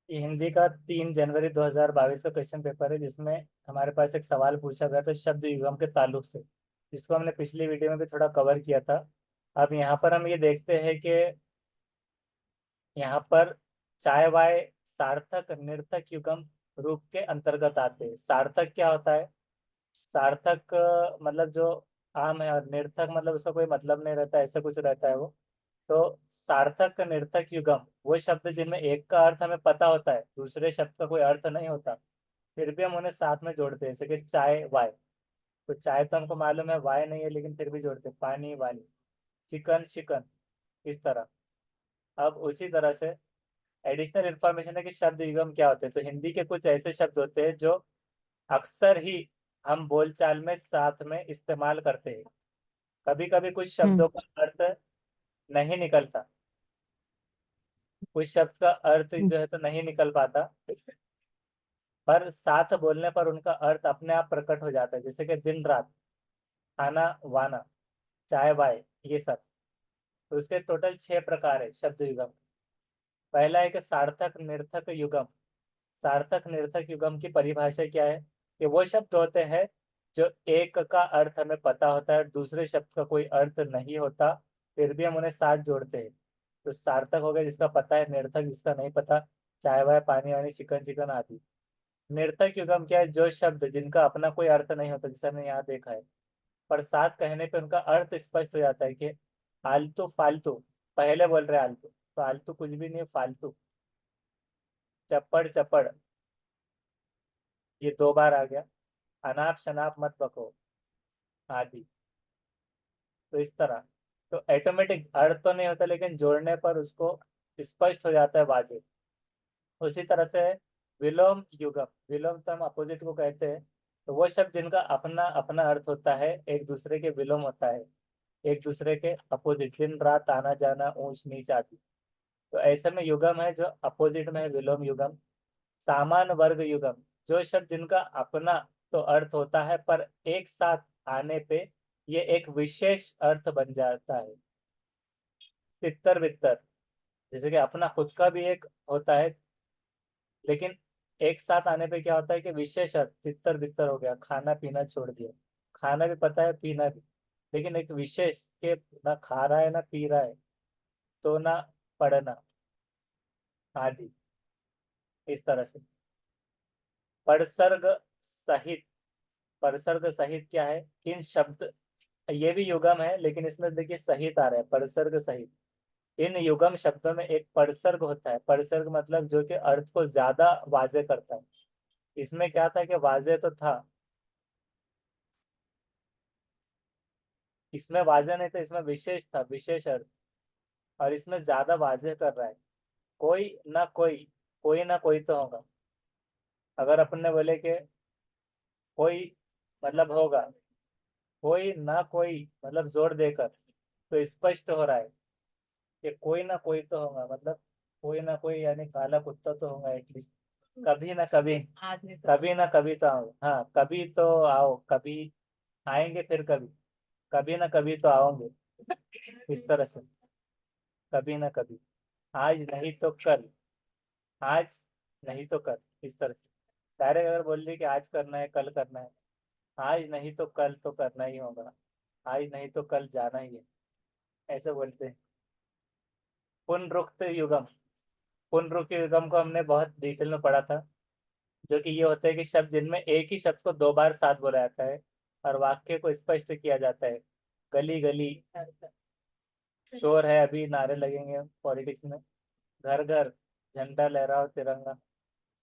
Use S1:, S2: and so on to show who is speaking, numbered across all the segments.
S1: ये हिंदी का 3 जनवरी 2022 का क्वेश्चन पेपर है, जिसमें हमारे पास एक सवाल पूछा गया था शब्द युगम के ताल्लुक से, जिसको हमने पिछली वीडियो में भी थोड़ा कवर किया था। अब यहाँ पर हम ये देखते हैं कि यहाँ पर चाय वाय सार्थक निर्थक युगम रूप के अंतर्गत आते हैं। सार्थक क्या होता है? सार्थक मतलब जो आम है, और निर्थक मतलब उसका कोई मतलब नहीं रहता, ऐसा कुछ रहता है वो। तो सार्थक निर्थक युगम वो शब्द जिनमें एक का अर्थ हमें पता होता है, दूसरे शब्द का कोई अर्थ नहीं होता, फिर भी हम उन्हें साथ में जोड़ते हैं, जैसे कि चाय वाय। तो चाय तो हमको मालूम है, वाय नहीं है, लेकिन फिर भी जोड़ते हैं, पानी वानी। चिकन शिकन, इस तरह। अब उसी तरह से एडिशनल इंफॉर्मेशन है कि शब्द युगम क्या होते हैं। तो हिंदी के कुछ ऐसे शब्द होते हैं जो अक्सर ही हम बोलचाल में साथ में इस्तेमाल करते हैं। कभी कभी कुछ
S2: हम्म।
S1: शब्दों का अर्थ नहीं निकलता, कुछ शब्द का अर्थ जो है तो नहीं निकल पाता, पर साथ बोलने पर उनका अर्थ अपने आप प्रकट हो जाता है, जैसे कि दिन रात, खाना वाना, चाय वाय, ये सब। तो उसके टोटल 6 प्रकार है शब्द युगम। पहला है कि सार्थक निर्थक युगम। सार्थक निर्थक युगम की परिभाषा क्या है? कि वो शब्द होते हैं जो एक का अर्थ हमें पता होता है, दूसरे शब्द का कोई अर्थ नहीं होता, फिर भी हम उन्हें साथ जोड़ते हैं। तो सार्थक हो गया जिसका पता है, निर्थक जिसका नहीं पता, चाय वाय पानी वानी चिकन चिकन आदि। निर्थक युगम क्या है? जो शब्द जिनका अपना कोई अर्थ नहीं होता, जैसे हमने यहाँ देखा है, पर साथ कहने पे उनका अर्थ स्पष्ट हो जाता है। कि आलतू फालतू, पहले बोल रहे आलतू, तो आलतू कुछ भी नहीं, फालतू। चप्पड़ चप्पड़, ये 2 बार आ गया। अनाप शनाप मत बको, आदि। तो इस तरह, तो ऑटोमेटिक अर्थ तो नहीं होता, लेकिन जोड़ने पर उसको स्पष्ट हो जाता है, वाजे। उसी तरह से विलोम युगम। विलोम तो हम अपोजिट को कहते हैं। तो वो शब्द जिनका अपना अपना अर्थ होता है, एक दूसरे के विलोम होता है, एक दूसरे के अपोजिट, दिन रात आना जाना ऊंच नीच आदि। तो ऐसे में युगम है जो अपोजिट में है, विलोम युगम। सामान वर्ग युगम, जो शब्द जिनका अपना तो अर्थ होता है, पर एक साथ आने पे ये एक विशेष अर्थ बन जाता है। तितर बितर, जैसे कि अपना खुद का भी एक होता है, लेकिन एक साथ आने पे क्या होता है कि विशेष अर्थ, तितर बितर हो गया, खाना पीना छोड़ दिया। खाना भी पता है, पीना भी, लेकिन एक विशेष के ना खा रहा है ना पी रहा है, तो ना पढ़ना, आदि। इस तरह से परसर्ग सहित। परसर्ग सहित क्या है? इन शब्द, ये भी युगम है, लेकिन इसमें देखिए सहित आ रहा है, परसर्ग सहित। इन युगम शब्दों में एक परसर्ग होता है। परसर्ग मतलब जो कि अर्थ को ज्यादा वाजे करता है। इसमें क्या था कि वाजे तो था, इसमें वाजे नहीं था, इसमें विशेष था, विशेष अर्थ। और इसमें ज्यादा वाजे कर रहा है। कोई ना कोई तो होगा। अगर अपन ने बोले कि कोई मतलब होगा, कोई ना कोई मतलब जोर देकर, तो स्पष्ट हो रहा है कि कोई ना कोई तो होगा, मतलब कोई ना कोई, यानी काला कुत्ता तो होगा एटलीस्ट। कभी ना कभी, कभी ना कभी तो आओ, हाँ कभी तो आओ, कभी आएंगे, फिर कभी, कभी ना कभी तो आओगे, इस तरह से। कभी ना कभी, आज नहीं तो कल, आज नहीं तो कल, इस तरह से। डायरेक्ट अगर बोल रही कि आज करना है कल करना है, आज नहीं तो कल तो करना ही होगा, आज नहीं तो कल जाना ही है, ऐसे बोलते हैं। पुनरुक्त युगम। पुनरुक्त युगम को हमने बहुत डिटेल में पढ़ा था, जो कि ये होता है कि शब्द जिनमें एक ही शब्द को 2 बार साथ बोला जाता है, और वाक्य को स्पष्ट किया जाता है। गली गली, शोर है अभी, नारे लगेंगे पॉलिटिक्स में। घर घर, झंडा लहराओ तिरंगा,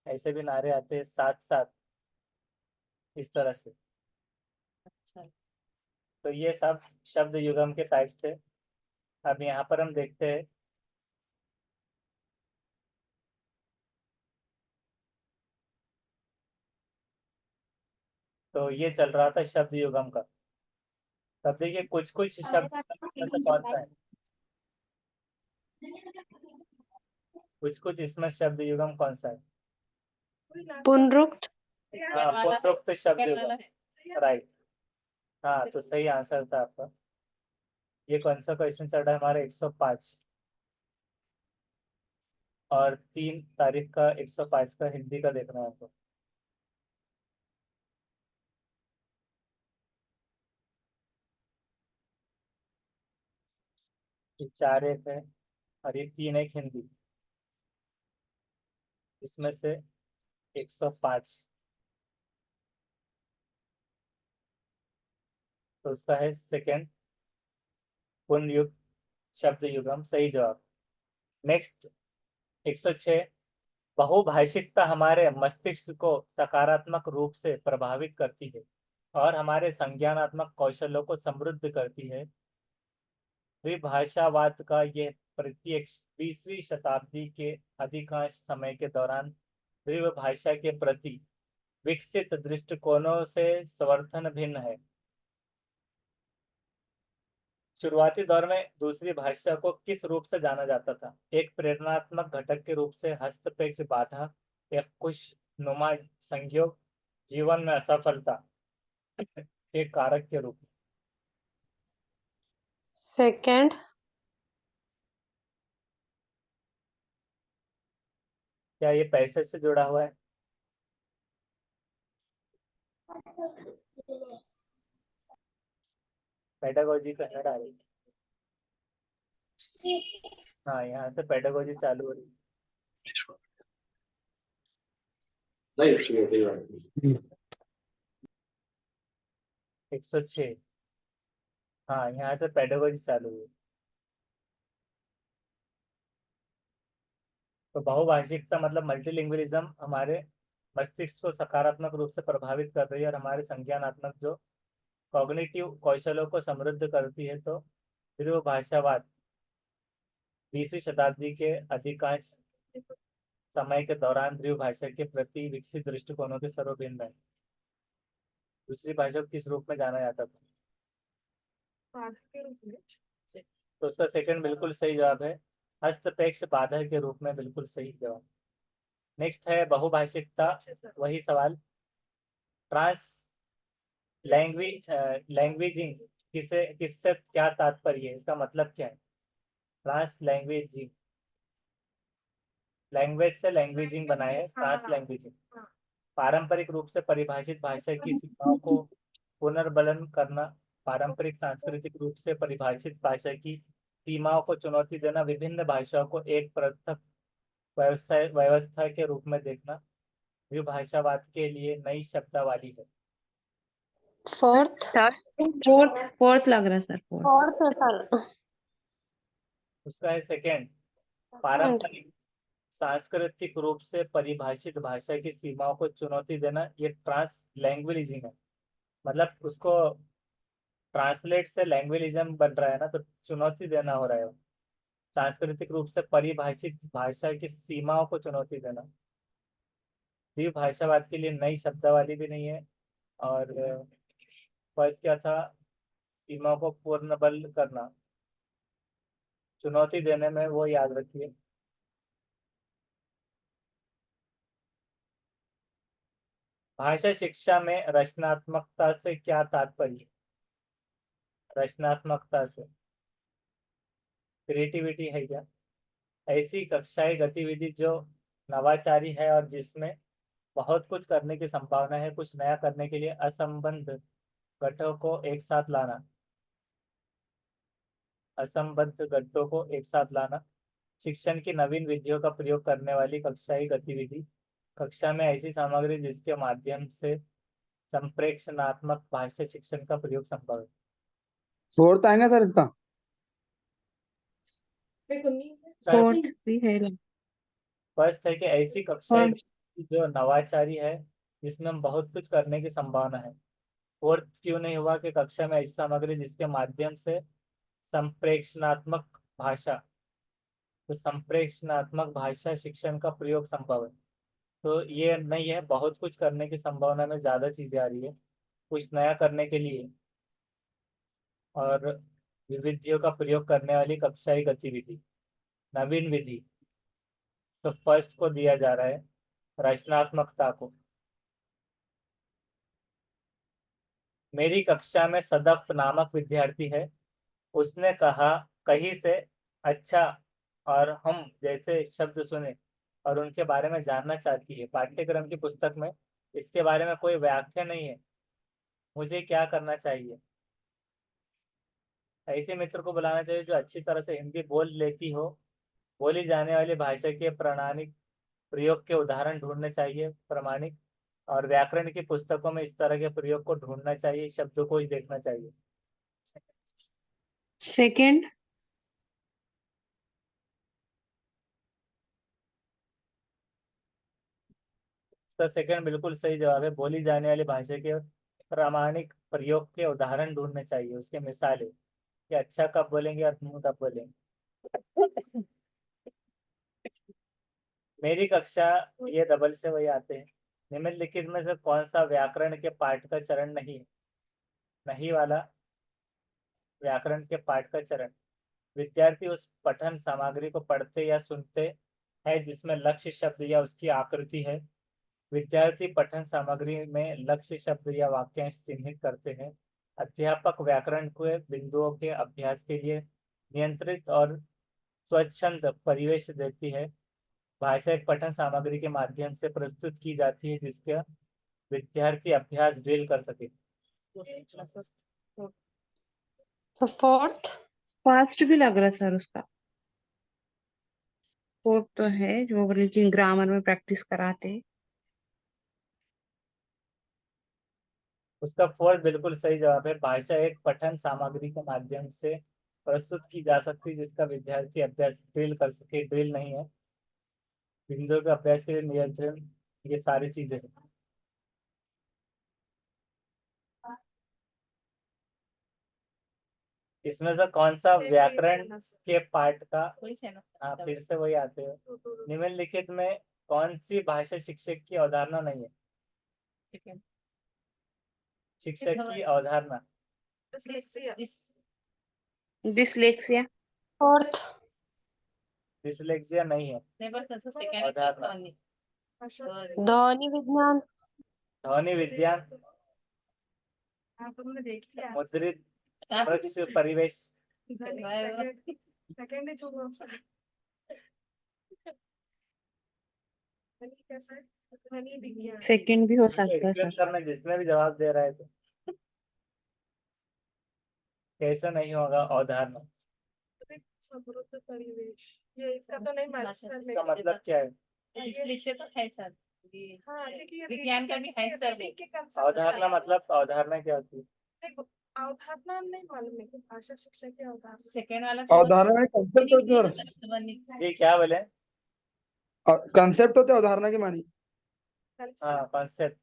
S1: ऐसे भी नारे आते हैं साथ साथ, इस तरह से। तो ये सब शब्द युगम के टाइप्स थे। अब यहाँ पर हम देखते हैं। तो ये चल रहा था शब्द युगम का। तब देखिए कुछ कुछ शब्द इसमें से कौन सा है? कुछ कुछ इसमें शब्द युगम कौन सा है?
S2: पुनरुक्त।
S1: हाँ, पुनरुक्त शब्द युगम, राइट। हाँ, तो सही आंसर था आपका। ये कौन सा क्वेश्चन चल रहा है हमारे? 105। और 3 तारीख का 105 का हिंदी का देखना है आपको। ये 4 एक है और ये 3 एक हिंदी, इसमें से 105 तो उसका है सेकंड पुनः युग शब्द युगम, सही जवाब। नेक्स्ट 106, बहुभाषिकता हमारे मस्तिष्क को सकारात्मक रूप से प्रभावित करती है और हमारे संज्ञानात्मक कौशलों को समृद्ध करती है। द्विभाषावाद का यह प्रत्यक्ष 20वीं शताब्दी के अधिकांश समय के दौरान द्विभाषा के प्रति विकसित दृष्टिकोणों से समर्थन भिन्न है। शुरुआती दौर में दूसरी भाषा को किस रूप से जाना जाता था? एक प्रेरणात्मक घटक के रूप से, हस्तक्षेप बाधा, एक खुशनुमा संयोग, जीवन में असफलता के कारक के रूप में।
S2: सेकंड।
S1: क्या ये पैसे से जुड़ा हुआ है? पेडागोजी का हेड आ रही है। हाँ, यहाँ से पेडागोजी चालू हो रही है। 106, हाँ, यहाँ से पेडागोजी चालू हुई। तो बहुभाषिकता मतलब मल्टीलिंगुअलिज्म हमारे मस्तिष्क को सकारात्मक रूप से प्रभावित कर रही है और हमारे संज्ञानात्मक जो कॉग्निटिव कौशलों को समृद्ध करती है। तो द्विभाषावाद 20वीं शताब्दी के अधिकांश समय के दौरान द्विभाषा के प्रति विकसित दृष्टिकोणों के सर्वभिन्न है। दूसरी भाषा को किस रूप में जाना जाता था? तो उसका सेकंड बिल्कुल सही जवाब है, हस्तक्षेप बाधा के रूप में, बिल्कुल सही जवाब। नेक्स्ट है बहुभाषिकता, वही सवाल। ट्रांस लैंग्वेजिंग किससे क्या तात्पर्य है, इसका मतलब क्या है? ट्रांस लैंग्वेजिंग, लैंग्वेज से लैंग्वेजिंग बनाए, ट्रांस लैंग्वेजिंग। पारंपरिक रूप से परिभाषित भाषा की सीमाओं को पुनर्बलन करना, पारंपरिक सांस्कृतिक रूप से परिभाषित भाषा की सीमाओं को चुनौती देना, विभिन्न भाषाओं को एक पृथक व्यवस्था के रूप में देखना, द्विभाषावाद के लिए नई शब्दावली है।
S2: फोर्थ।
S3: फोर्थ लग रहा है सर, फोर्थ।
S2: फोर्थ है सर।
S1: उसका है सेकेंड, पारंपरिक सांस्कृतिक रूप से परिभाषित भाषा की सीमाओं को चुनौती देना, ये ट्रांस लैंग्वेजिंग है। मतलब उसको ट्रांसलेट से लैंग्वेजिज्म बन रहा है ना, तो चुनौती देना हो रहा है। सांस्कृतिक रूप से परिभाषित भाषा की सीमाओं को चुनौती देना, द्विभाषावाद के लिए नई शब्दावली भी नहीं है। और फर्स्ट क्या था? सीमाओं को पूर्ण बल करना, चुनौती देने में, वो याद रखिए। भाषा शिक्षा में रचनात्मकता से क्या तात्पर्य? रचनात्मकता से क्रिएटिविटी है क्या? ऐसी कक्षाएं गतिविधि जो नवाचारी है और जिसमें बहुत कुछ करने की संभावना है, कुछ नया करने के लिए असंबद्ध घटकों को एक साथ लाना, असंबद्ध घटकों को एक साथ लाना, शिक्षण की नवीन विधियों का प्रयोग करने वाली कक्षाई गतिविधि, कक्षा में ऐसी सामग्री जिसके माध्यम से संप्रेषणात्मक भाषा शिक्षण का प्रयोग संभव है।
S4: फोर्थ आएगा सर इसका?
S3: फोर्थ भी है।
S1: फर्स्ट है कि ऐसी कक्षाएं जो नवाचारी है, जिसमें बहुत कुछ करने की संभावना है। फोर्थ क्यों नहीं हुआ कि कक्षा में ऐसी सामग्री जिसके माध्यम से संप्रेषणात्मक भाषा, तो संप्रेषणात्मक भाषा शिक्षण का प्रयोग संभव है। तो ये नहीं है, बहुत कुछ करने की संभावना में ज्यादा चीजें आ रही है, कुछ नया करने के लिए और विविधियों का प्रयोग करने वाली कक्षाई गतिविधि, नवीन विधि। तो फर्स्ट को दिया जा रहा है, रचनात्मकता को। मेरी कक्षा में सदफ नामक विद्यार्थी है, उसने कहा कहीं से अच्छा और हम जैसे शब्द सुने और उनके बारे में जानना चाहती है। पाठ्यक्रम की पुस्तक में इसके बारे में कोई व्याख्या नहीं है। मुझे क्या करना चाहिए? ऐसे मित्र को बुलाना चाहिए जो अच्छी तरह से हिंदी बोल लेती हो। बोली जाने वाली भाषा के प्रामाणिक प्रयोग के उदाहरण ढूंढने चाहिए। प्रामाणिक और व्याकरण की पुस्तकों में इस तरह के प्रयोग को ढूंढना चाहिए। शब्दों को ही देखना चाहिए।
S3: सेकंड।
S1: इसका सेकंड बिल्कुल सही जवाब है। बोली जाने वाली भाषा के प्रामाणिक प्रयोग के उदाहरण ढूंढने चाहिए, उसके मिसालें कि अच्छा कब बोलेंगे और कब बोलेंगे। मेरी कक्षा ये डबल से वही आते हैं। निम्नलिखित में से कौन सा व्याकरण के पाठ का चरण नहीं है? नहीं वाला व्याकरण के पाठ का चरण। विद्यार्थी उस पठन सामग्री को पढ़ते या सुनते हैं जिसमें लक्ष्य शब्द या उसकी आकृति है। विद्यार्थी पठन सामग्री में लक्ष्य शब्द या वाक्यांश चिन्हित करते हैं। अध्यापक व्याकरण के बिंदुओं के अभ्यास के लिए नियंत्रित और स्वच्छंद परिवेश देती है। भाषा एक पठन सामग्री के माध्यम से प्रस्तुत की जाती है जिसका विद्यार्थी अभ्यास ड्रिल कर सके।
S2: तो फोर्थ।
S3: फास्ट भी लग रहा है सर उसका। फोर्थ तो है जो लेकिन ग्रामर में प्रैक्टिस कराते हैं।
S1: उसका फोर्थ बिल्कुल सही जवाब है। भाषा एक पठन सामग्री के माध्यम से प्रस्तुत की जा सकती है जिसका विद्यार्थी अभ्यास ड्रिल कर सके। ड्रिल नहीं है, बिंदुओं के अभ्यास के लिए नियंत्रण, ये सारी चीजें हैं। इसमें से कौन सा व्याकरण के पाठ का, हाँ फिर से वही आते हैं। निम्नलिखित में कौन सी भाषा शिक्षक की अवधारणा नहीं है? शिक्षक की अवधारणा
S3: डिसलेक्सिया।
S2: फोर्थ।
S1: डिसलेक्सिया नहीं है अवधारणा।
S2: ध्वनि विज्ञान।
S1: ध्वनि विज्ञान, मुद्रित वृक्ष परिवेश,
S3: सेकंड भी हो सकता है सर।
S1: करना जिसने भी जवाब दे रहा है तो कैसा नहीं होगा अवधारणा?
S5: समृद्ध परिवेश, ये इसका तो नहीं मालूम सर मेरे
S1: इसका
S5: को।
S1: मतलब क्या है?
S6: डिसलेक्सिया तो है सर। ये
S5: हाँ, क्योंकि ये
S6: विज्ञान का भी है सर वो।
S5: रीडिंग के concept
S1: अवधारणा
S5: है।
S1: मतलब अवधारणा क्या होती है?
S5: देखो, अवधारणा नहीं मालूम है कि भाषा शिक्षा की अवधारणा।
S6: सेकंड वाला
S4: अवधारणा में कंसेप्ट होते हैं सर।
S1: जी क्या बोले?
S4: कंसेप्ट होते हैं अवधारणा के मानी।
S1: हाँ कॉन्सेप्ट।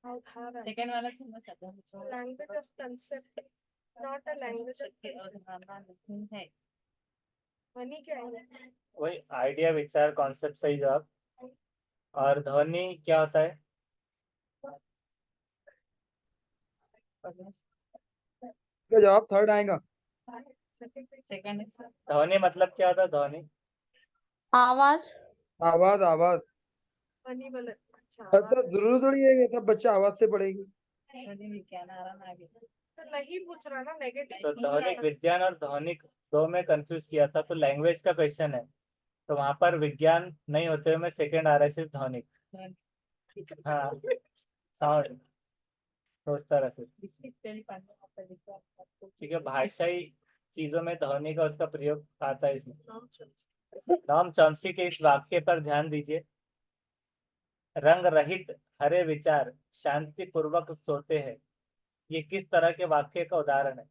S5: अवधारणा
S6: सेकंड वाला समझ आता है।
S5: Language of concept, not a language of
S6: अवधारणा है।
S5: ध्वनि क्या है?
S1: वही आइडिया, विचार, कॉन्सेप्ट सही जवाब। और ध्वनि क्या होता है?
S4: इसका जवाब थर्ड आएगा।
S6: Second sir.
S1: ध्वनि मतलब क्या होता है? ध्वनि
S2: आवाज।
S4: आवाज आवाज।
S5: ध्वनि बोले अच्छा।
S4: अच्छा जरूरी थोड़ी है कि सब बच्चे आवाज से पढ़ेंगे।
S6: ध्वनि विज्ञान आ रहा है।
S5: तो नहीं पूछ रहा ना नेगेटिव।
S1: तो ध्वनिक विज्ञान और ध्वनिक दो में कंफ्यूज किया था, तो लैंग्वेज का क्वेश्चन है तो वहां पर विज्ञान नहीं होते हुए मैं सेकंड आ रहा है सिर्फ ध्वनिक। हाँ साउंड, तो उस तरह से ठीक है। भाषाई चीजों में ध्वनि का उसका प्रयोग आता है इसमें। नॉम चॉम्स्की के इस वाक्य पर ध्यान दीजिए। रंग रहित हरे विचार शांति पूर्वक सोते हैं। ये किस तरह के वाक्य का उदाहरण है?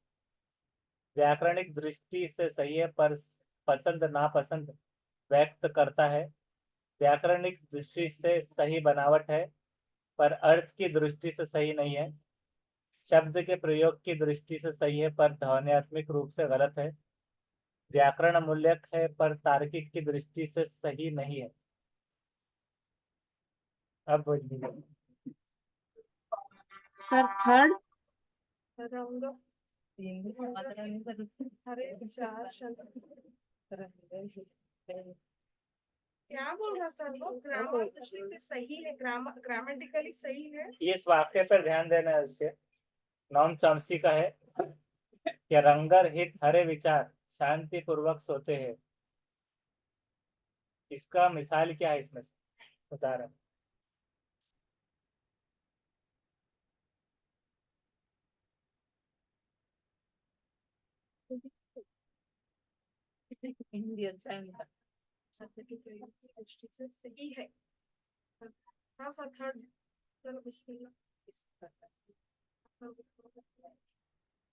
S1: व्याकरणिक दृष्टि से सही है पर पसंद नापसंद व्यक्त करता है। व्याकरणिक दृष्टि से सही बनावट है पर अर्थ की दृष्टि से सही नहीं है। शब्द के प्रयोग की दृष्टि से सही है पर ध्वन्यात्मक रूप से गलत है। व्याकरण मूल्यक है पर तार्किक की दृष्टि से सही नहीं है। अब बोलिए।
S3: Sir third.
S5: रंग हरे विचार क्या बोल रहा सर वो? ग्रामर दृष्टि से सही है, ग्रामेटिकली सही है।
S1: इस वाक्य पर ध्यान देना है उसके। नॉम चॉम्स्की का है कि रंगर हित हरे विचार शांति पूर्वक सोते हैं। इसका मिसाल क्या है इसमें से उदाहरण?
S6: हिंदी अच्छा है इनका।
S5: शब्द की प्रयोग की दृष्टि से सही है। हाँ सर थर्ड। चलो बिस्मिल्लाह।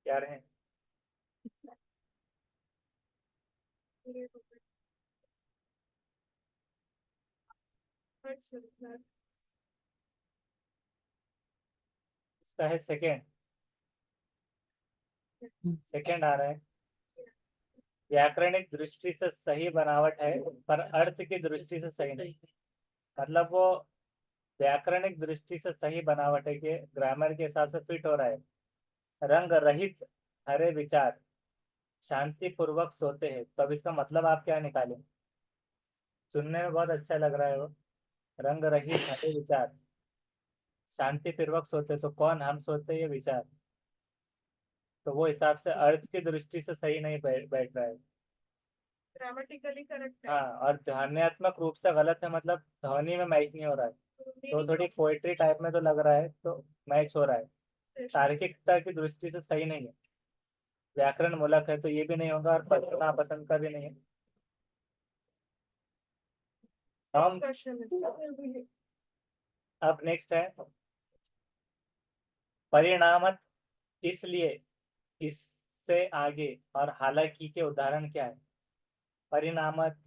S1: क्या रहे?
S5: Third sir.
S1: इसका है सेकेंड। सेकेंड आ रहा है, व्याकरणिक दृष्टि से सही बनावट है पर अर्थ की दृष्टि से सही नहीं। मतलब वो व्याकरणिक दृष्टि से सही बनावट है कि ग्रामर के हिसाब से फिट हो रहा है। रंग रहित हरे विचार शांति पूर्वक सोते हैं, तो अब इसका मतलब आप क्या निकालें? सुनने में बहुत अच्छा लग रहा है वो, रंग रहित हरे विचार शांति पूर्वक सोते, तो कौन हम सोते ये विचार? तो वो हिसाब से अर्थ की दृष्टि से सही नहीं बैठ रहा है।
S5: ग्रामेटिकली करेक्ट है।
S1: हाँ, और ध्वन्यात्मक रूप से गलत है, मतलब ध्वनि में मैच नहीं हो रहा है। तो थोड़ी पोएट्री टाइप में तो लग रहा है, तो मैच हो रहा है। तार्किकता की दृष्टि से सही नहीं है। व्याकरण मूलक है तो ये भी नहीं होगा, और पसंद नापसंद का भी नहीं है। हम
S5: क्वेश्चन है सर।
S1: अब नेक्स्ट है परिणामत, इसलिए, इससे आगे और हालांकि के उदाहरण क्या है? परिणामत,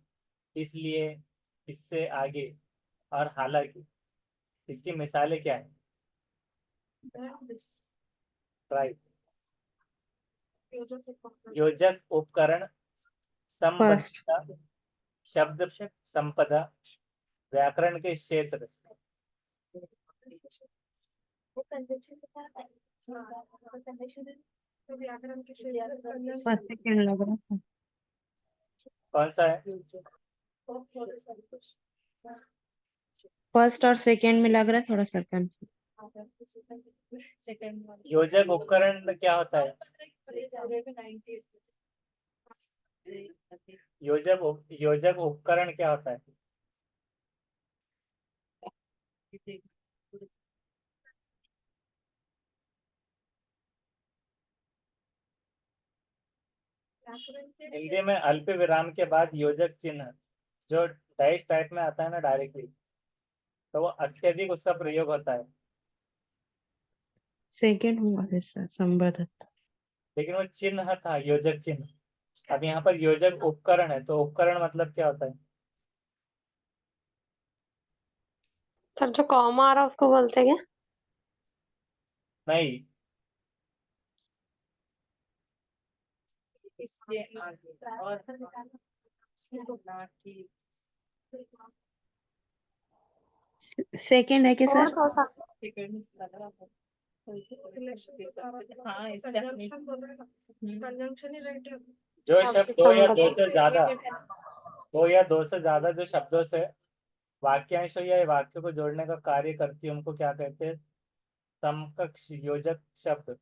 S1: इसलिए, इससे आगे और हालांकि, इसकी मिसालें क्या है? राइट। योजक उपकरण
S3: फर्स्ट।
S1: संबद्धता शब्द संपदा व्याकरण के क्षेत्र।
S5: व्याकरण के क्षेत्र
S3: फर्स्ट सेकेंड लग रहा था।
S1: कौन सा है?
S3: फर्स्ट और सेकेंड में लग रहा है थोड़ा सा
S6: सेकंड
S1: योजक उपकरण में क्या होता है? योजक उपकरण क्या होता है? हिंदी में अल्प विराम के बाद योजक चिन्ह जो डैश टाइप में आता है ना डायरेक्टली, तो वो अत्यधिक उसका प्रयोग होता है।
S3: सेकेंड हुआ है सर, संबद्धता।
S1: लेकिन वो चिन्ह था योजक चिन्ह। अब यहाँ पर योजक उपकरण है, तो उपकरण मतलब क्या होता है?
S2: सर जो कॉमा आ रहा है उसको बोलते हैं क्या?
S1: नहीं,
S6: इसलिए आगे और
S3: सेकेंड है क्या सर?
S2: फोर्थ हो सकता
S6: सेकंड लग रहा था। हाँ इसलिए अपनी
S5: कंजंक्शन ही राइट है।
S1: जो
S2: है
S1: शब्द
S2: आपकी
S1: दो या दो से ज्यादा जो शब्दों से वाक्यांश या वाक्य को जोड़ने का कार्य करती है उनको क्या कहते हैं? समकक्ष योजक शब्द।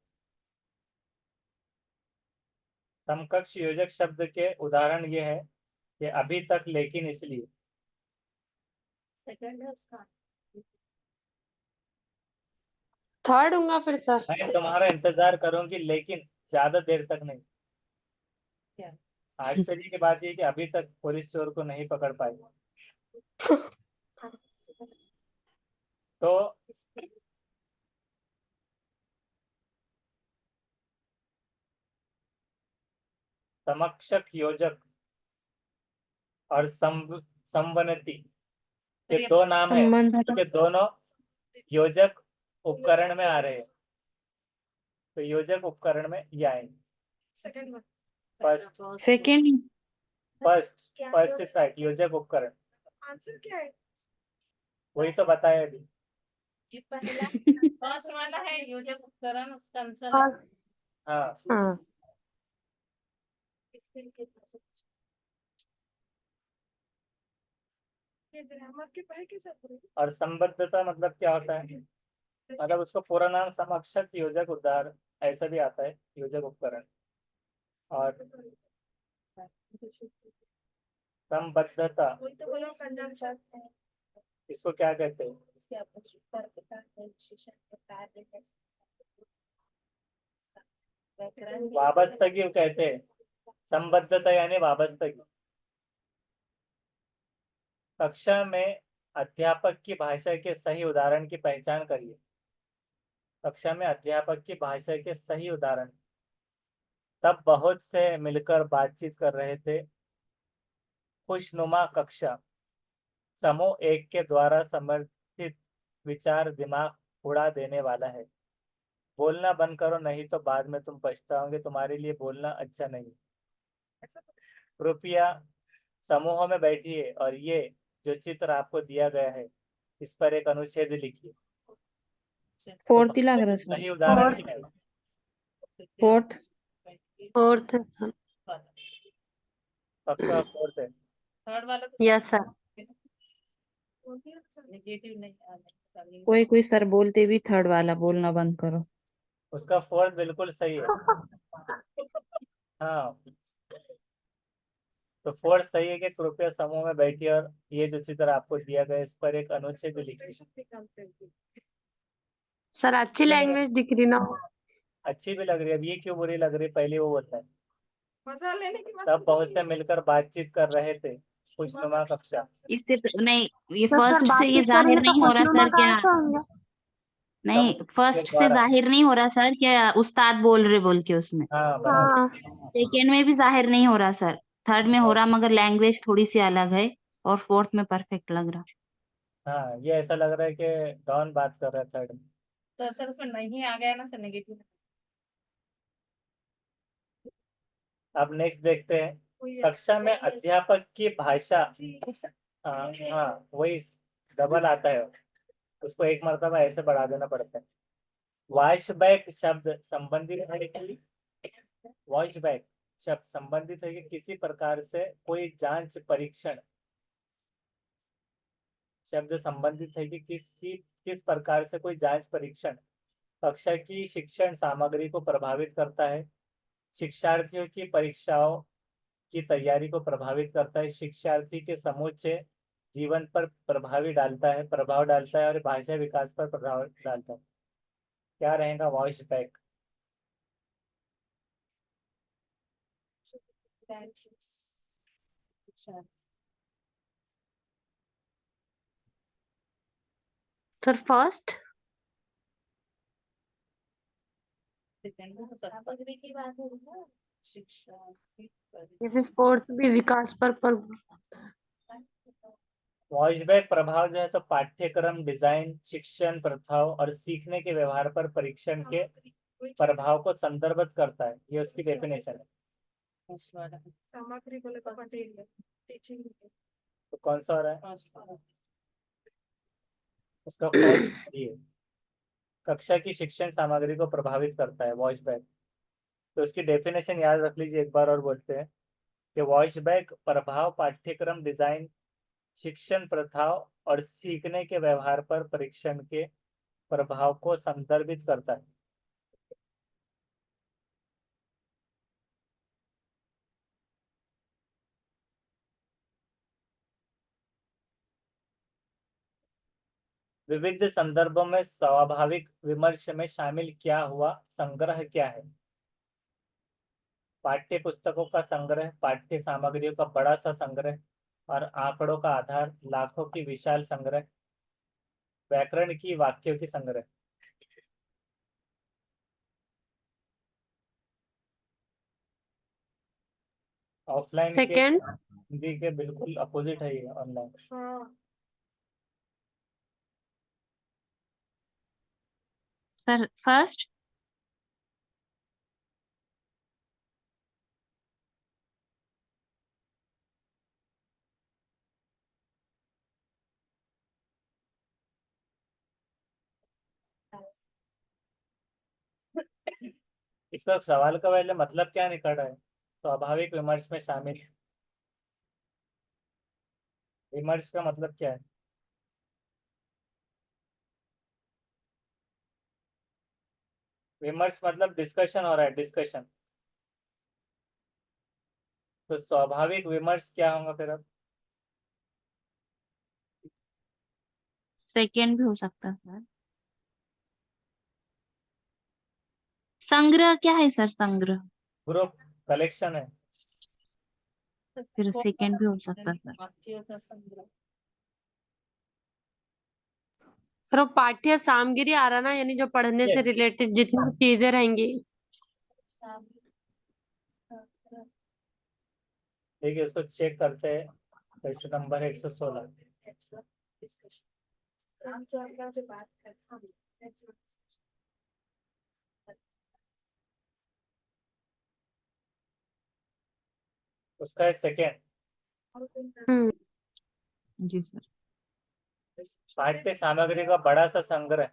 S1: समकक्ष योजक शब्द के उदाहरण ये है कि अभी तक, लेकिन, इसलिए।
S6: सेकंड है उसका।
S2: थर्ड होगा फिर सर।
S1: मैं तुम्हारा इंतजार करूंगी, लेकिन ज्यादा देर तक नहीं।
S6: क्या?
S1: आश्चर्य की बात यह है कि अभी तक पुलिस चोर को नहीं पकड़ पाई। तो समक्षक योजक और संवनति के दो नाम है,
S3: संबंध
S1: के दोनों योजक उपकरण में आ रहे हैं। तो योजक उपकरण में ये आएंगे।
S5: Second one.
S1: First
S3: second.
S1: First is right, योजक उपकरण।
S5: आंसर क्या है?
S1: वही तो बताया अभी।
S6: ये पहला फर्स्ट वाला है योजक उपकरण, उसका आंसर है।
S1: हाँ,
S2: हाँ
S5: ये ग्रामर के पढ़े के साथ पढ़े?
S1: और संबद्धता मतलब क्या होता है? मतलब उसको पूरा नाम समक्षक योजक उद्धार ऐसा भी आता है, योजक उपकरण। और संबद्धता,
S5: वही तो बोला कंजंक्शन।
S1: इसको क्या कहते हैं?
S6: उसके अपोजिट पर के साथ विशेषण के कार्य है। व्याकरण भी-
S1: वाबस्तगी कहते हैं। संबद्धता यानी वाबस्तगी। कक्षा में अध्यापक की भाषा के सही उदाहरण की पहचान करिए। कक्षा में अध्यापक की भाषा के सही उदाहरण। तब बहुत से मिलकर बातचीत कर रहे थे। खुशनुमा कक्षा। समूह एक के द्वारा समर्थित विचार दिमाग उड़ा देने वाला है। बोलना बंद करो, नहीं तो बाद में तुम पछताओगे। तुम्हारे लिए बोलना अच्छा नहीं।
S5: ऐसा तो
S1: कृपया समूहों में बैठिए और ये जो चित्र आपको दिया गया है इस पर एक अनुच्छेद लिखिए।
S3: फोर्थ ही लग रहा है सर।
S1: सही उदाहरण क्या है?
S3: फोर्थ।
S2: फोर्थ है सर।
S1: पक्का फोर्थ है।
S6: थर्ड वाला तो
S2: यस सर।
S6: नेगेटिव नहीं आना।
S3: कोई कोई सर बोलते भी थर्ड वाला बोलना बंद करो।
S1: उसका फोर्थ बिल्कुल सही है। हाँ, तो फोर्थ सही है कि कृपया समूह में बैठिए और ये जो चित्र आपको दिया गया है इस पर एक अनुच्छेद लिखिए।
S5: निकालते हैं।
S2: सर अच्छी लैंग्वेज दिख रही ना।
S1: अच्छी भी लग रही है। अब ये क्यों बुरी लग रही है? पहले वो बोलता है।
S5: मजा लेने की बात
S1: तब बहुत से मिलकर बातचीत कर रहे थे। खुशनुमा कक्षा।
S7: इससे नहीं, ये
S2: तो सर
S7: फर्स्ट से ये
S2: बातचीत
S7: जाहिर
S2: करेंगे तो
S7: नहीं हो रहा
S2: खुशनुमा
S7: सर
S2: कहाँ
S7: क्या?
S2: से होंगे?
S7: नहीं,
S1: समूह के
S7: फर्स्ट से
S1: द्वारा।
S7: जाहिर नहीं हो रहा सर क्या उस्ताद बोल रहे बोल के उसमें?
S1: हाँ बराबर।
S2: हाँ
S7: सेकेंड में भी जाहिर नहीं हो रहा सर, थर्ड में हो रहा, मगर लैंग्वेज थोड़ी सी अलग है, और फोर्थ में परफेक्ट लग रहा।
S1: हाँ, ये ऐसा लग रहा है कि डॉन बात कर रहा है थर्ड में।
S6: तो सर उसमें नहीं आ गया ना सर, नेगेटिव।
S1: अब नेक्स्ट देखते हैं।
S5: कोई
S1: कक्षा में अध्यापक की भाषा। हाँ हाँ, वही डबल आता है। उसको एक मर्तबा ऐसे बढ़ा देना पड़ता है। वॉइस बैक शब्द संबंधित है कि वॉइस बैक शब्द संबंधित है कि किसी प्रकार से कोई जांच परीक्षण। शब्द संबंधित है कि किस प्रकार से कोई जांच परीक्षण कक्षा की शिक्षण सामग्री को प्रभावित करता है। शिक्षार्थियों की परीक्षाओं की तैयारी को प्रभावित करता है। शिक्षार्थी के समूचे जीवन पर प्रभाव डालता है और भाषा विकास पर प्रभाव डालता है। क्या रहेगा voice back?
S2: Sir first
S6: second में सामग्री की बात हो रही है, शिक्षा की
S2: या फिर फोर्थ भी विकास पर
S1: वॉइस बैक प्रभाव जो है तो पाठ्यक्रम डिजाइन, शिक्षण प्रथाओं और सीखने के व्यवहार पर परीक्षण के प्रभाव को संदर्भित करता है। ये उसकी डेफिनेशन है।
S5: सामग्री बोले तो मटेरियल टीचिंग।
S1: तो कौन सा हो रहा है? उसका फर्स्ट ये कक्षा की शिक्षण सामग्री को प्रभावित करता है वॉइस बैक। तो उसकी डेफिनेशन याद रख लीजिए एक बार और बोलते हैं कि वॉइस बैक प्रभाव पाठ्यक्रम डिजाइन, शिक्षण प्रथाओं और सीखने के व्यवहार पर परीक्षण के प्रभाव को संदर्भित करता है। विविध संदर्भों में स्वाभाविक विमर्श में शामिल क्या हुआ संग्रह क्या है? पाठ्य पुस्तकों का संग्रह, पाठ्य सामग्रियों का बड़ा सा संग्रह और आंकड़ों का आधार, लाखों की विशाल संग्रह, व्याकरण की वाक्यों की संग्रह। ऑफलाइन के
S2: सेकंड
S1: हिंदी के बिल्कुल अपोजिट है ये ऑनलाइन।
S5: हाँ
S7: सर फर्स्ट।
S1: इसका सवाल का पहले मतलब क्या निकल रहा है? स्वाभाविक विमर्श में शामिल। विमर्श का मतलब क्या है? विमर्श मतलब डिस्कशन हो रहा है, डिस्कशन। तो स्वाभाविक विमर्श क्या होगा फिर? अब
S7: सेकेंड भी हो सकता है सर। संग्रह क्या है सर? संग्रह
S1: ग्रुप कलेक्शन है।
S7: फिर सेकेंड भी हो सकता है सर।
S6: वाक्यों का संग्रह।
S2: सर वो पाठ्य सामग्री आ रहा ना, यानी जो पढ़ने से
S1: Yes.
S2: रिलेटेड जितनी चीजें रहेंगी।
S1: ठीक है, इसको चेक करते हैं। Question number 116।
S5: जो बात करते हैं
S1: उसका है सेकेंड।
S2: हम्म
S7: जी सर।
S1: पाठ्य सामग्री का बड़ा सा संग्रह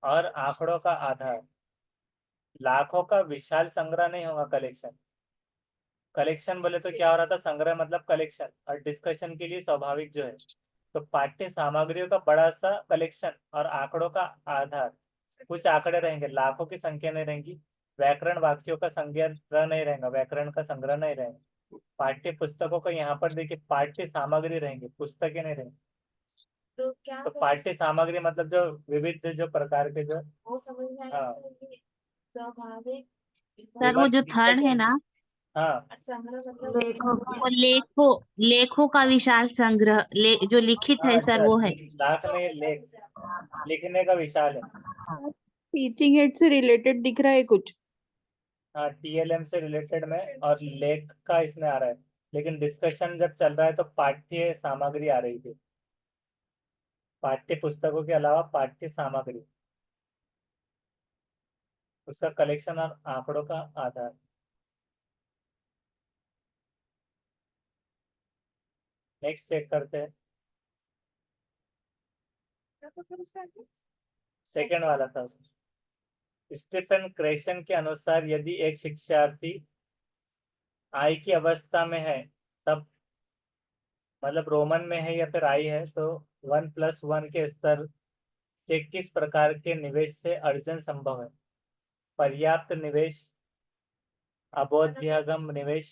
S1: और आंकड़ों का आधार। लाखों का विशाल संग्रह नहीं होगा कलेक्शन। कलेक्शन बोले तो क्या हो रहा था, संग्रह मतलब कलेक्शन, और डिस्कशन के लिए स्वाभाविक जो है। तो पाठ्य सामग्रियों का बड़ा सा कलेक्शन और आंकड़ों का आधार। कुछ आंकड़े रहेंगे, लाखों की संख्या नहीं रहेंगी। व्याकरण वाक्यों का संग्रह नहीं रहेगा, व्याकरण का संग्रह नहीं रहेगा। पाठ्य पुस्तकों को यहाँ पर देखिए पाठ्य सामग्री रहेंगे, पुस्तकें नहीं रहेंगी।
S5: तो क्या
S1: तो पाठ्य सामग्री मतलब जो विविध जो प्रकार के जो
S5: वो समझ में आया
S1: हाँ।
S5: कि स्वाभाविक
S7: सर वो जो थर्ड है ना,
S1: हाँ
S5: संग्रह मतलब
S7: वो लेखों का विशाल संग्रह, जो लिखित है
S1: हाँ,
S7: सर
S1: अच्छा,
S7: वो है।
S1: लाख नहीं, लेख, लिखने का विशाल है।
S8: टीचिंग एड से रिलेटेड दिख रहा है कुछ।
S1: हाँ, टीएलएम से रिलेटेड में और लेख का इसमें आ रहा है। लेकिन डिस्कशन जब चल रहा है तो पाठ्य सामग्री आ रही थी, पाठ्य पुस्तकों के अलावा पाठ्य सामग्री, उसका कलेक्शन और आंकड़ों का आधार। नेक्स्ट चेक करते हैं। सेकेंड वाला था उसमें। स्टीफन क्रेशन के अनुसार यदि एक शिक्षार्थी आई की अवस्था में है, तब मतलब रोमन में है या फिर आई है, तो 1+1 के स्तर के किस प्रकार के निवेश से अर्जन संभव है? पर्याप्त निवेश, अबोध्यागम निवेश,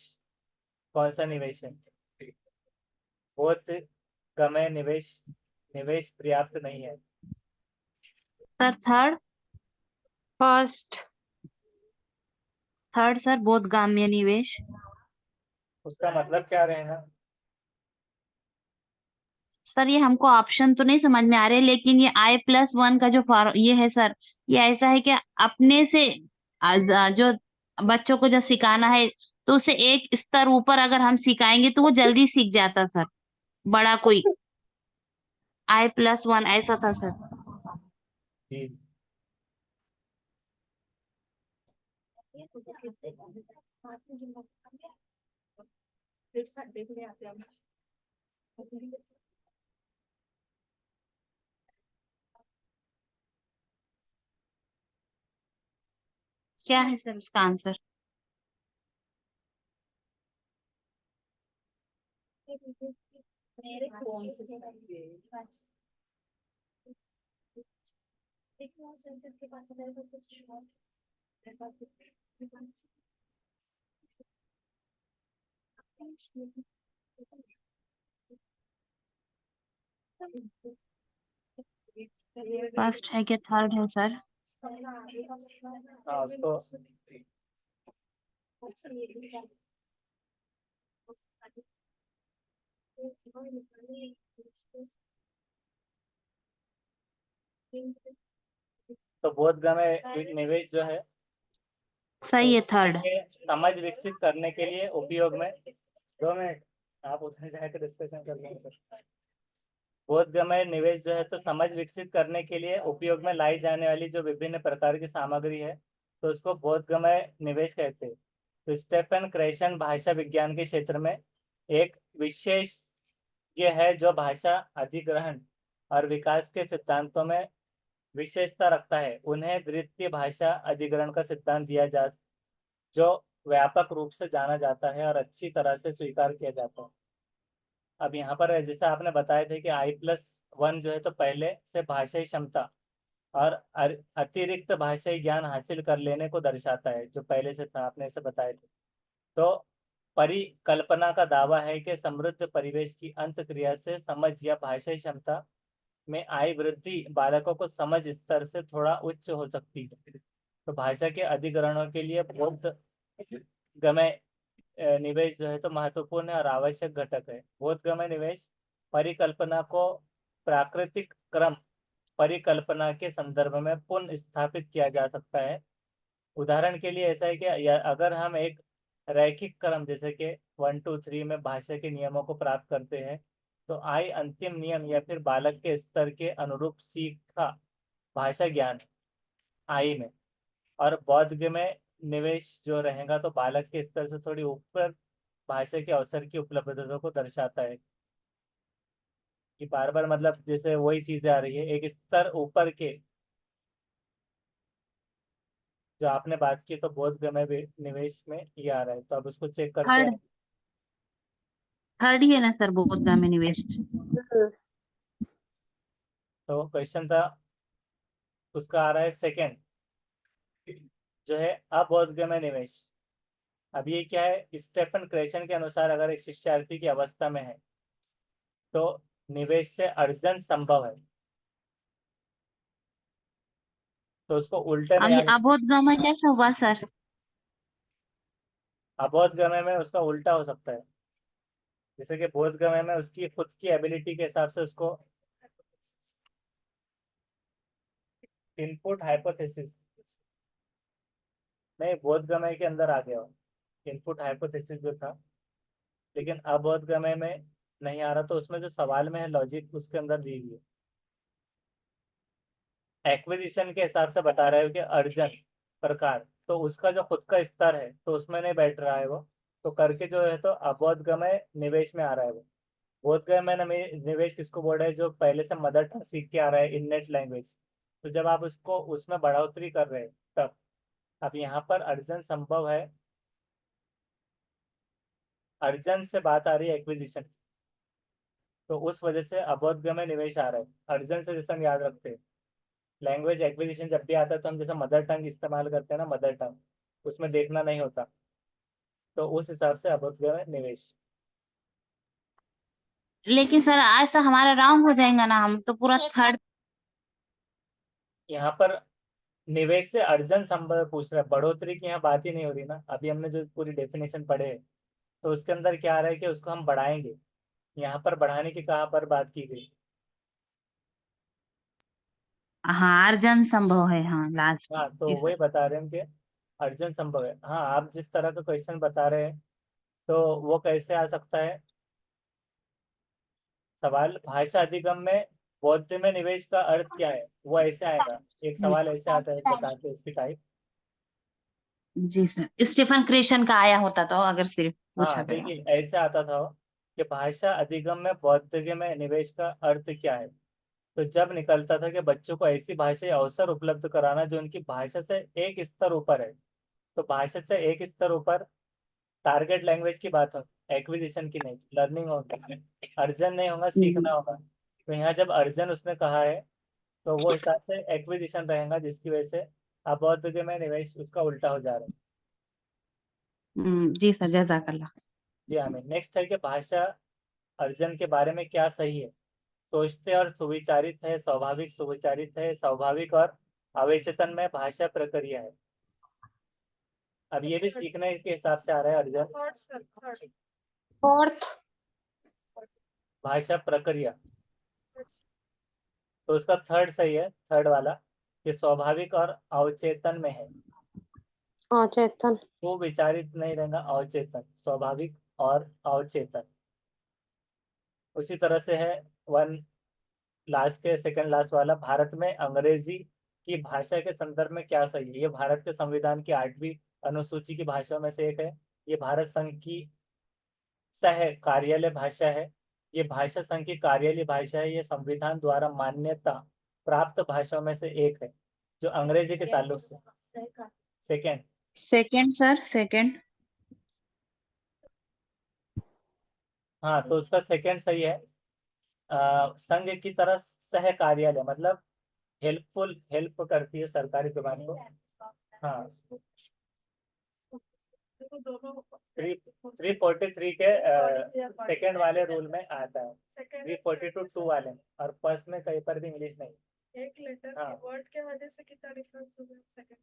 S1: कौन सा निवेश है? बोधगम्य निवेश, निवेश पर्याप्त नहीं है।
S7: Sir
S2: first.
S7: थर्ड सर बोधगम्य निवेश।
S1: उसका मतलब क्या रहेगा?
S7: सर ये हमको ऑप्शन तो नहीं समझ में आ रहे, लेकिन ये I+1 का जो ये है सर, ये ऐसा है कि अपने से जो बच्चों को जो सिखाना है, तो उसे एक स्तर ऊपर अगर हम सिखाएंगे तो वो जल्दी सीख जाता सर। बड़ा कोई I+1 ऐसा था सर।
S1: जी,
S5: देख ले आते हैं।
S7: क्या है सर उसका आंसर?
S5: मेरे फोन से के पास मेरे को कुछ
S7: फर्स्ट है कि थर्ड है सर?
S1: हाँ उसको तो बोधगम्य निवेश जो है,
S7: सही है थर्ड।
S1: के समझ विकसित करने के लिए उपयोग में 2 मिनट आप उधर जाकर डिस्कशन कर लेंगे सर। बोधगम्य निवेश जो है तो समझ विकसित करने के लिए उपयोग में लाई जाने वाली जो विभिन्न प्रकार की सामग्री है, तो उसको बोधगम्य निवेश कहते हैं। तो स्टेफन क्रेशन भाषा विज्ञान के क्षेत्र में एक विशेष ये है जो भाषा अधिग्रहण और विकास के सिद्धांतों में विशेषता रखता है। उन्हें द्वितीय भाषा अधिग्रहण का सिद्धांत दिया जा, जो व्यापक रूप से जाना जाता है और अच्छी तरह से स्वीकार किया जाता है। अब यहाँ पर जैसे आपने बताए थे कि I+1 जो है तो पहले से भाषाई क्षमता और अतिरिक्त भाषाई ज्ञान हासिल कर लेने को दर्शाता है, जो पहले से था, आपने इसे बताए थे। तो परिकल्पना का दावा है कि समृद्ध परिवेश की अंत क्रिया से समझ या भाषाई क्षमता में आय वृद्धि बालकों को समझ स्तर से थोड़ा उच्च हो सकती है। तो भाषा के अधिग्रहणों के लिए बोधगम्य निवेश जो है तो महत्वपूर्ण और आवश्यक घटक है। बोधगम्य निवेश परिकल्पना को प्राकृतिक क्रम परिकल्पना के संदर्भ में पुनः स्थापित किया जा सकता है। उदाहरण के लिए ऐसा है कि अगर हम एक रैखिक क्रम जैसे कि 1 2 3 में भाषा के नियमों को प्राप्त करते हैं तो आय अंतिम नियम या फिर बालक के स्तर के अनुरूप सीखा भाषा ज्ञान आई में। और बोधगम्य निवेश जो रहेगा तो बालक के स्तर से थोड़ी ऊपर भाषा के अवसर की उपलब्धता को दर्शाता है कि बार बार मतलब जैसे वही चीजें आ रही है एक स्तर ऊपर के जो आपने बात की। तो बोधगम्य निवेश में ये आ रहा है तो अब उसको चेक करते हैं।
S7: थर्ड ही है ना सर बोधगम्य निवेश।
S1: तो क्वेश्चन था उसका आ रहा है सेकंड जो है अबोधगम्य निवेश। अब ये क्या है, स्टेफन क्रेशन के अनुसार अगर एक शिष्यार्थी की अवस्था में है तो निवेश से अर्जन संभव है। तो उसको उल्टे में
S7: अब ये
S1: याद
S7: अबोधगम्य कैसा हुआ सर?
S1: अबोधगम्य में उसका उल्टा हो सकता है। जैसे कि बोधगम्य में उसकी खुद की एबिलिटी के हिसाब से उसको इनपुट हाइपोथेसिस नहीं बोधगम्य के अंदर आ गया इनपुट हाइपोथेसिस जो था, लेकिन अबोधगम्य में नहीं आ रहा। तो उसमें जो सवाल में है लॉजिक उसके अंदर दी हुई है। एक्विजिशन के हिसाब से बता रहे हो कि अर्जन प्रकार तो उसका जो खुद का स्तर है तो उसमें नहीं बैठ रहा है वो, तो करके जो है तो अबोधगम्य निवेश में आ रहा है वो। बोधगम्य निवेश किसको बोल रहा है, जो पहले से मदर टंग सीख के आ रहा है इननेट लैंग्वेज। तो जब आप उसको उसमें बढ़ोतरी कर रहे हैं तब अब यहाँ पर अर्जन संभव है। अर्जन से बात आ रही है एक्विजिशन, तो उस वजह से अबोधगम्य निवेश आ रहा है। अर्जन से जैसे हम याद रखते हैं लैंग्वेज एक्विजिशन जब भी आता है तो हम जैसे मदर टंग इस्तेमाल करते हैं ना, मदर टंग उसमें देखना नहीं होता। तो उस हिसाब से अबोधगम्य निवेश।
S7: लेकिन सर ऐसा हमारा रॉन्ग हो जाएगा ना, हम तो पूरा थर्ड।
S1: यहाँ पर निवेश से अर्जन संभव पूछ रहा है, बढ़ोतरी की यहाँ बात ही नहीं हो रही ना। अभी हमने जो पूरी डेफिनेशन पढ़े है तो उसके अंदर क्या आ रहा है कि उसको हम बढ़ाएंगे। यहाँ पर बढ़ाने की कहाँ पर बात की गई।
S7: हाँ अर्जन संभव है, हाँ लास्ट में
S1: हाँ तो
S7: जी
S1: वही
S7: सर।
S1: बता रहे हैं कि अर्जन संभव है। हाँ आप जिस तरह का क्वेश्चन बता रहे हैं तो वो कैसे आ सकता है सवाल, भाषा अधिगम में बौद्ध में निवेश का अर्थ क्या है, वो ऐसे आएगा। एक सवाल ऐसे आता है, बताते हैं इसकी टाइप।
S7: जी सर स्टीफन क्रेशन का आया होता तो अगर सिर्फ पूछा
S1: हाँ
S7: गया।
S1: देखिए ऐसे आता था कि भाषा अधिगम में बौद्ध में निवेश का अर्थ क्या है। तो जब निकलता था कि बच्चों को ऐसी भाषाई अवसर उपलब्ध कराना जो उनकी भाषा से एक स्तर ऊपर है। तो भाषा से एक स्तर ऊपर टारगेट लैंग्वेज की बात हो, एक्विजिशन की नहीं, लर्निंग होगी, अर्जन नहीं होगा, सीखना होगा। तो यहाँ जब अर्जन उसने कहा है तो वो हिसाब से एक्विजिशन रहेगा, जिसकी वजह से अबौद्ध में निवेश उसका उल्टा हो जा रहा है।
S7: जी सर जजाकल्ला।
S1: जी हमें नेक्स्ट है कि भाषा अर्जन के बारे में क्या सही है। सोचते और सुविचारित है, स्वाभाविक सुविचारित है, स्वाभाविक और अवचेतन में भाषा प्रक्रिया है। अब ये भी सीखने के हिसाब से आ रहा है अर्जन।
S5: Third sir third
S2: fourth.
S1: भाषा प्रक्रिया तो उसका थर्ड सही है, थर्ड वाला कि स्वाभाविक और अवचेतन में है।
S2: हाँ चेतन।
S1: तो विचारित नहीं रहेगा, अवचेतन, स्वाभाविक और अवचेतन। उसी तरह से है वन लास्ट के सेकंड लास्ट वाला, भारत में अंग्रेजी की भाषा के संदर्भ में क्या सही है। ये भारत के संविधान की 8वीं अनुसूची की भाषाओं में से एक है। ये भारत संघ की सह कार्यालय भाषा है। ये भाषा संघ की कार्यालय भाषा है। ये संविधान द्वारा मान्यता प्राप्त भाषाओं में से एक है जो अंग्रेजी के ताल्लुक से। Second
S7: second sir second.
S1: हाँ तो उसका सेकेंड सही है। संघ की तरह सह कार्यालय मतलब हेल्प करती है सरकारी जुबान को। हाँ
S5: देखो दोनों
S1: 343 के सेकंड वाले रूल में आता है,
S5: सेकंड
S1: 342 2 वाले में, और फर्स्ट में कहीं पर भी इंग्लिश नहीं।
S5: एक लेटर
S1: हाँ।
S5: के वर्ड के वजह से कितना डिफरेंस हो गया सेकंड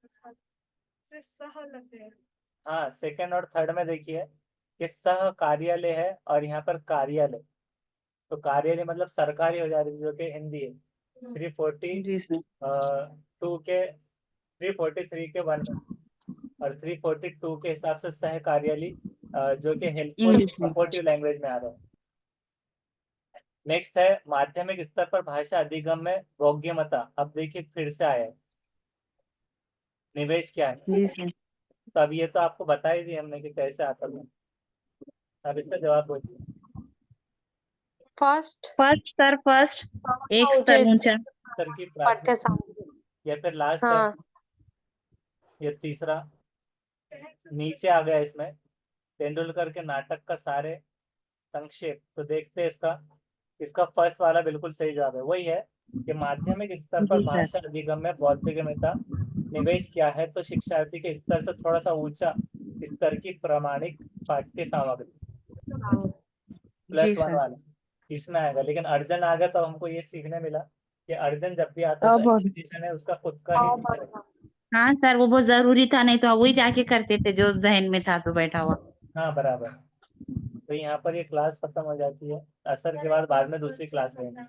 S5: से सह लग गया।
S1: हाँ, सेकंड और थर्ड में देखिए कि सह कार्यालय है और यहाँ पर कार्यालय, तो कार्यालय मतलब सरकारी हो जा रही है, जो कि हिंदी है। 342
S3: जी सर।
S1: के 343 के 1 में, और 342 के हिसाब से सह कार्यालय जो कि हेल्पफुल
S3: इंग्लिश में।
S1: सपोर्टिव लैंग्वेज में आ रहा है। नेक्स्ट है माध्यमिक स्तर पर भाषा अधिगम में बोध्यमता। अब देखिए फिर से आया है, निवेश क्या है।
S3: जी सर।
S1: तो अब ये तो आपको बता ही दी हमने कि कैसे आता था, अब इसका जवाब बोलिए।
S2: फर्स्ट
S7: फर्स्ट सर, फर्स्ट एक
S2: ऊंचे
S7: स्तर ऊंचा।
S1: स्तर की
S2: पाठ्य
S1: प्राथमिक,
S2: सामग्री।
S1: या फिर लास्ट है,
S2: हाँ
S1: ये तीसरा नीचे आ गया इसमें, तेंदुलकर के नाटक का सारे संक्षेप। तो देखते हैं इसका फर्स्ट वाला बिल्कुल सही जवाब है, वही है कि माध्यमिक स्तर पर
S7: जी सर।
S1: भाषा अधिगम में बौद्धिकता निवेश क्या है, तो शिक्षार्थी के स्तर से थोड़ा सा ऊंचा स्तर की प्रामाणिक पाठ्य सामग्री,
S3: जी
S1: +1
S3: सर।
S1: वाला इसमें आएगा। लेकिन अर्जन आ गया तो हमको ये सीखने मिला कि अर्जन जब भी आता
S7: अब
S1: तो एडिशन है उसका खुद का ही सीख रहे।
S7: हाँ सर, वो बहुत जरूरी था, नहीं तो वही जाके करते थे जो जहन में था तो बैठा हुआ।
S1: हाँ बराबर। तो यहाँ पर ये क्लास खत्म हो जाती है, असर के बाद में दूसरी क्लास लेंगे।